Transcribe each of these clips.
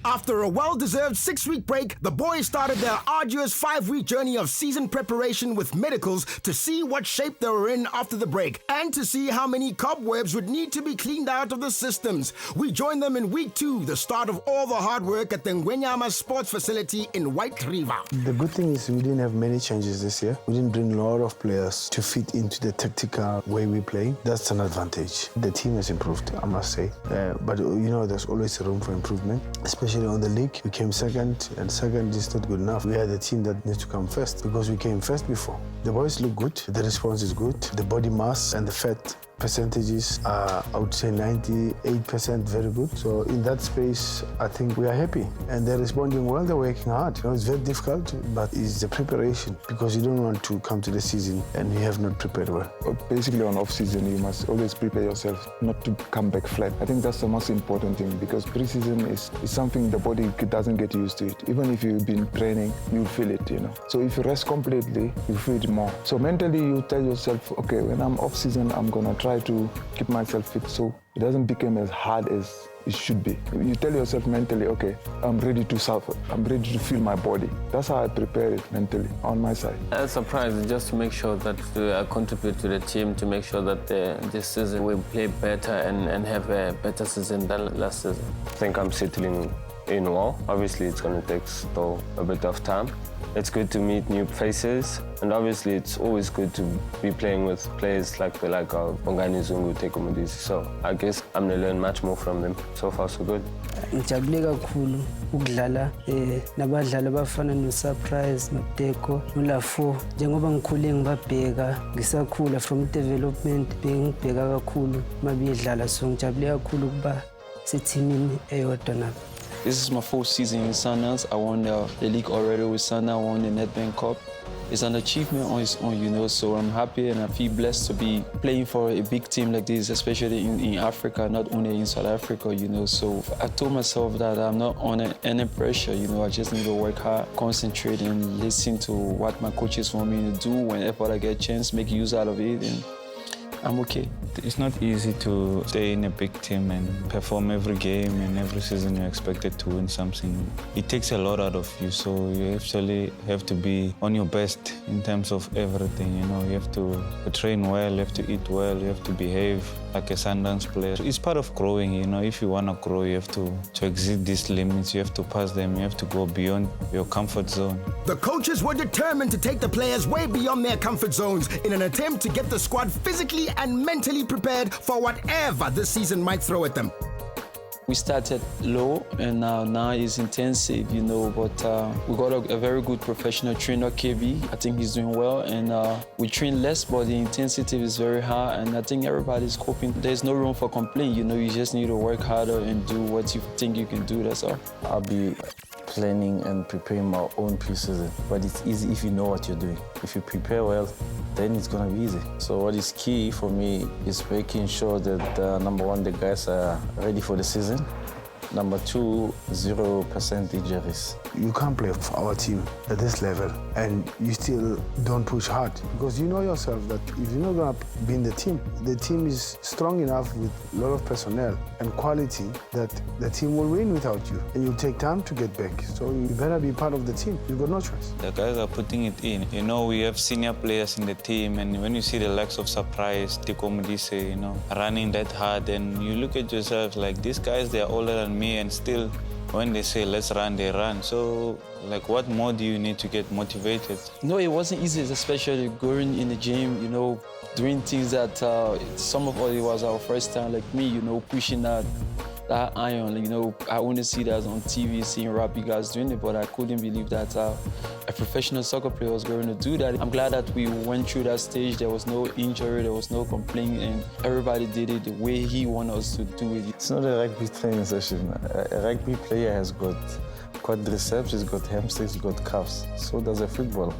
After a well-deserved 6-week break, the boys started their arduous 5-week journey of season preparation with medicals to see what shape they were in after the break and to see how many cobwebs would need to be cleaned out of the systems. We joined them in week 2, the start of all the hard work at the Ngwenyama Sports Facility in White River. The good thing is we didn't have many changes this year. We didn't bring a lot of players to fit into the tactical way we play. That's an advantage. The team has improved, I must say. But there's always room for improvement, especially on the league. We came second, and second is not good enough. We had a team that needs to come first because we came first before. The boys look good, the response is good, the body mass and the fat percentages are, I would say, 98% very good. So in that space, I think we are happy. And they're responding well, they're working hard. It's very difficult, but it's the preparation because you don't want to come to the season and you have not prepared well. Basically on off-season, you must always prepare yourself not to come back flat. I think that's the most important thing because pre-season is something the body doesn't get used to it. Even if you've been training, you feel it, So if you rest completely, you feel it more. So mentally, you tell yourself, okay, when I'm off-season, I'm gonna try to keep myself fit so it doesn't become as hard as it should be. You tell yourself mentally, okay, I'm ready to suffer. I'm ready to feel my body. That's how I prepare it mentally on my side. I'm surprised just to make sure that I contribute to the team, to make sure that this season we play better and have a better season than last season. I think I'm settling in well. Obviously, it's going to take still a bit of time. It's good to meet new faces, and obviously it's always good to be playing with players like Bongani Zungu, Teko Modise. So I guess I'm going to learn much more from them. So far, so good. Ngijabule kakhulu ukudlala nabadlali abafana noSurprise noTeko noLafo njengoba ngikhule ngibabheka ngisakhula from development bengibheka kakhulu mabiyedlala so ngijabule kakhulu kuba sethimini eyodwa nabo. This is my 4th season in Sundowns. I won the league already with Sundowns. I won the Nedbank Cup. It's an achievement on its own, so I'm happy and I feel blessed to be playing for a big team like this, especially in Africa, not only in South Africa, So I told myself that I'm not under any pressure, I just need to work hard, concentrate and listen to what my coaches want me to do. Whenever I get a chance, make use out of it, and I'm okay. It's not easy to stay in a big team and perform every game and every season you're expected to win something. It takes a lot out of you, so you actually have to be on your best in terms of everything, You have to train well, you have to eat well, you have to behave like a Sundowns player. It's part of growing, If you want to grow, you have to exceed these limits, you have to pass them, you have to go beyond your comfort zone. The coaches were determined to take the players way beyond their comfort zones in an attempt to get the squad physically and mentally prepared for whatever this season might throw at them. We started low and now it's intensive, but we got a very good professional trainer, KB. I think he's doing well and we train less, but the intensity is very high and I think everybody's coping. There's no room for complaint, you just need to work harder and do what you think you can do, that's all. I'll be planning and preparing my own pre-season, but it's easy if you know what you're doing. If you prepare well, then it's gonna be easy. So what is key for me is making sure that number one, the guys are ready for the season. Number 2, 0% injuries. You can't play for our team at this level and you still don't push hard because you know yourself that if you're not going to be in the team is strong enough with a lot of personnel and quality that the team will win without you and you'll take time to get back. So you better be part of the team. You've got no choice. The guys are putting it in. We have senior players in the team and when you see the likes of Surprise, Teko Modise, running that hard and you look at yourself like these guys, they're older than me and still when they say let's run, they run. So what more do you need to get motivated? No, it wasn't easy, especially going in the gym, doing things that some of us, it was our first time, like me, pushing that iron. I only see that on TV, seeing rugby guys doing it, but I couldn't believe that a professional soccer player was going to do that. I'm glad that we went through that stage. There was no injury, there was no complaint, and everybody did it the way he wanted us to do it. It's not a rugby training session. A rugby player has got quadriceps, he's got hamstrings, he's got calves. So does a footballer.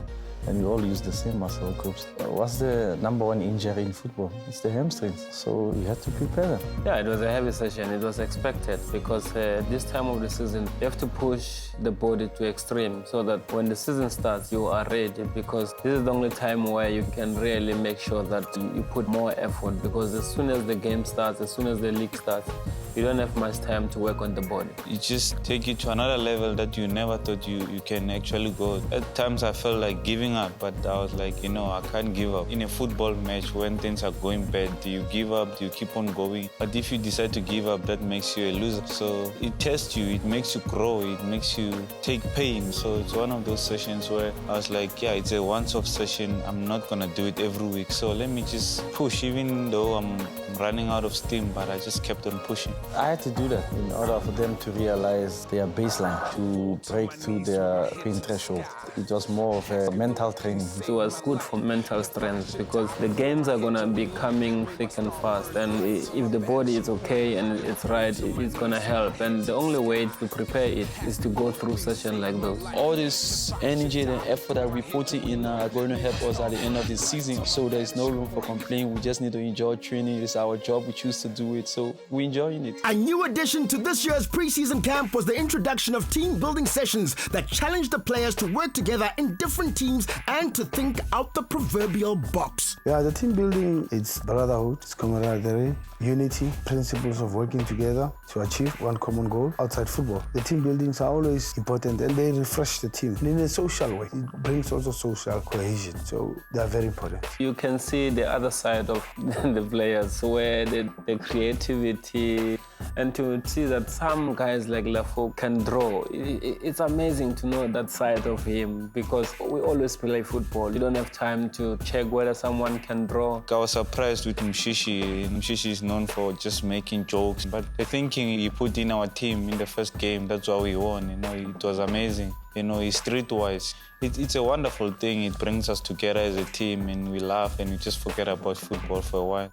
And we all use the same muscle groups. What's the number one injury in football? It's the hamstrings. So you have to prepare them. Yeah, it was a heavy session. It was expected because this time of the season, you have to push the body to extreme so that when the season starts, you are ready because this is the only time where you can really make sure that you put more effort because as soon as the game starts, as soon as the league starts, you don't have much time to work on the body. It just take you to another level that you never thought you can actually go. At times I felt like giving up, but I was like, I can't give up. In a football match, when things are going bad, do you give up? Do you keep on going? But if you decide to give up, that makes you a loser. So it tests you, it makes you grow, it makes you take pain. So it's one of those sessions where I was like, yeah, it's a once-off session. I'm not gonna do it every week. So let me just push, even though I'm running out of steam, but I just kept on pushing. I had to do that in order for them to realize their baseline, to break through their pain threshold. It was more of a mental training. It was good for mental strength because the games are going to be coming thick and fast. And if the body is okay and it's right, it's going to help. And the only way to prepare it is to go through sessions like those. All this energy and effort that we put in are going to help us at the end of the season. So there's no room for complaint. We just need to enjoy training. It's our job. We choose to do it. So we're enjoying it. A new addition to this year's preseason camp was the introduction of team building sessions that challenged the players to work together in different teams and to think out the proverbial box. Yeah, the team building, it's brotherhood, it's camaraderie, unity, principles of working together to achieve one common goal outside football. The team buildings are always important and they refresh the team in a social way. It brings also social cohesion, so they are very important. You can see the other side of the players where the creativity, and to see that some guys like Lafo can draw. It's amazing to know that side of him because we always play football. You don't have time to check whether someone can draw. I was surprised with Mshishi. Mshishi is known for just making jokes, but the thinking he put in our team in the first game, that's why we won. It was amazing. He's streetwise. It's a wonderful thing. It brings us together as a team and we laugh and we just forget about football for a while.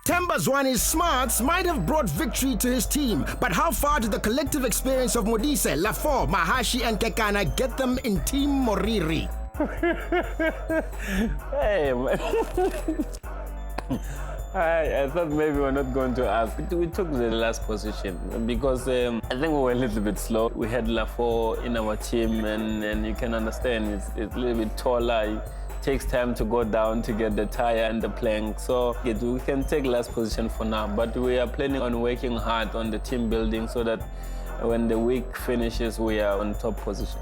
Themba Zwane's smarts might have brought victory to his team, but how far did the collective experience of Modise, Lafo, Mahashi and Kekana get them in Team Moriri? Hey, man. I thought maybe we're not going to ask. We took the last position because I think we were a little bit slow. We had Lafo in our team and you can understand it's a little bit taller. Takes time to go down to get the tire and the plank. So we can take last position for now, but we are planning on working hard on the team building so that when the week finishes, we are on top position.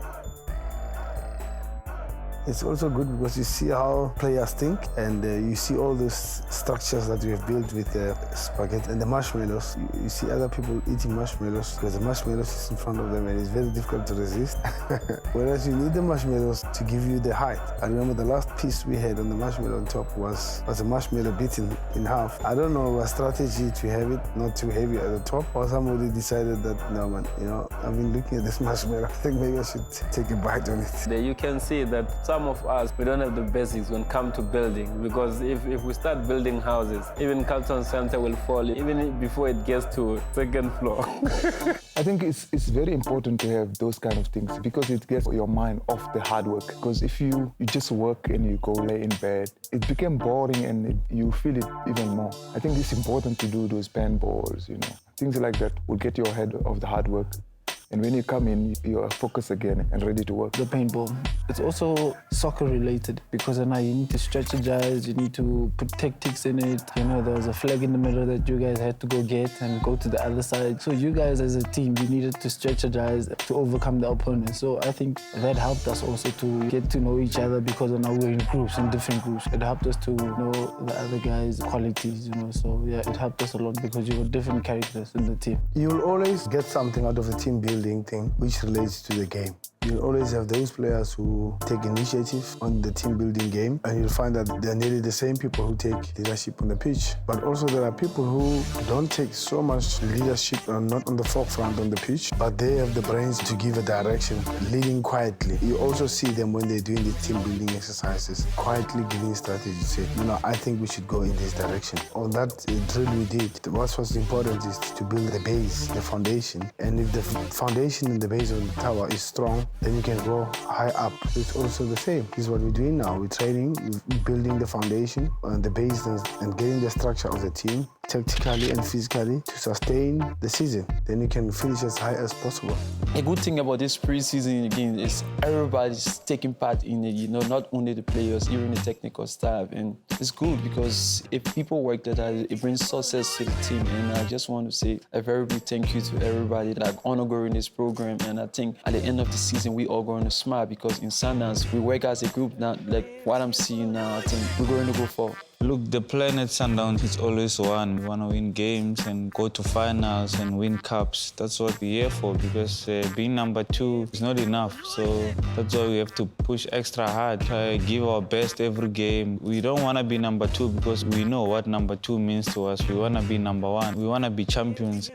It's also good because you see how players think and you see all these structures that we have built with the spaghetti and the marshmallows. You see other people eating marshmallows because the marshmallows is in front of them and it's very difficult to resist. Whereas you need the marshmallows to give you the height. I remember the last piece we had on the marshmallow on top was a marshmallow beaten in half. I don't know a strategy to have it not too heavy at the top, or somebody decided that, no man, I've been looking at this marshmallow. I think maybe I should take a bite on it. You can see that some of us, we don't have the basics when it comes to building, because if we start building houses, even Carlton Center will fall, even before it gets to second floor. I think it's very important to have those kind of things because it gets your mind off the hard work. Because if you just work and you go lay in bed, it became boring and you feel it even more. I think it's important to do those paintballs, things like that will get your head off the hard work. And when you come in, you are focused again and ready to work. The paintball. It's also soccer related because now you need to strategize, you need to put tactics in it. There was a flag in the middle that you guys had to go get and go to the other side. So you guys as a team, you needed to strategize to overcome the opponent. So I think that helped us also to get to know each other because now we're in groups, in different groups. It helped us to know the other guys' qualities, So yeah, it helped us a lot because you were different characters in the team. You'll always get something out of the team building thing which relates to the game. You'll always have those players who take initiative on the team building game, and you'll find that they're nearly the same people who take leadership on the pitch. But also there are people who don't take so much leadership and not on the forefront on the pitch, but they have the brains to give a direction, leading quietly. You also see them when they're doing the team building exercises, quietly giving strategy, say, I think we should go in this direction. On that drill we did, what's important is to build the base, the foundation. And if the foundation and the base of the tower is strong, then you can go high up. It's also the same. This is what we're doing now. We're training, we're building the foundation and the base and getting the structure of the team tactically and physically to sustain the season. Then you can finish as high as possible. A good thing about this preseason again is everybody's taking part in it, you know, not only the players, even the technical staff. And it's good because if people work that hard, it brings success to the team. And I just want to say a very big thank you to everybody that undergoing this program. And I think at the end of the season, we all going to smile because in Sundowns, we work as a group now. Like what I'm seeing now, I think we're going to go for. Look, the plan at Sundowns is always one. We want to win games and go to finals and win cups. That's what we're here for because being number 2 is not enough. So that's why we have to push extra hard, try give our best every game. We don't want to be number 2 because we know what number 2 means to us. We want to be number 1. We want to be champions.